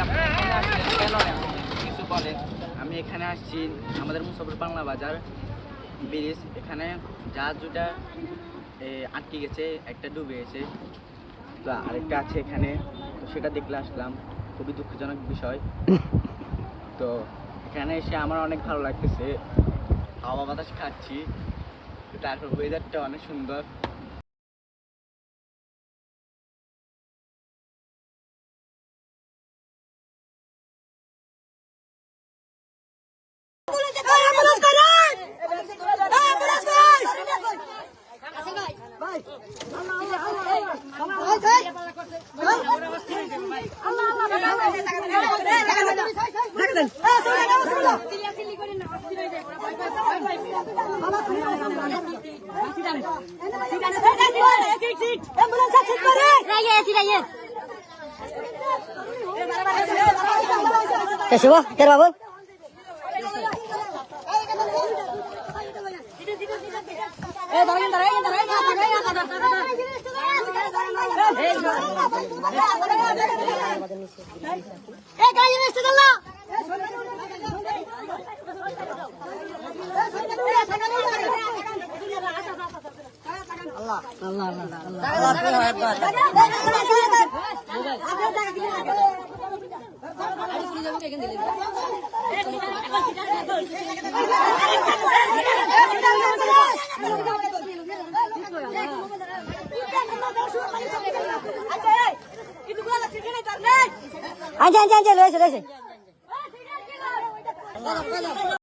আপনি এখানে আসছেন কেন কিছু বলেন। আমি এখানে আসছি আমাদের মুসাফির বাংলা বাজার ব্রিজ, এখানে জাহাজ দুটা আটকে গেছে, একটা ডুবে গেছে, তো আরেকটা আছে এখানে, তো সেটা দেখলে আসলাম। খুবই দুঃখজনক বিষয়। তো এখানে এসে আমার অনেক ভালো লাগতেছে, হাওয়া বাতাস খাচ্ছি, তারপর ওয়েদারটা অনেক সুন্দর। कैसे हुआ तेरा बाबू? अल्लाह अल्लाह अच्छा अच्छा अच्छा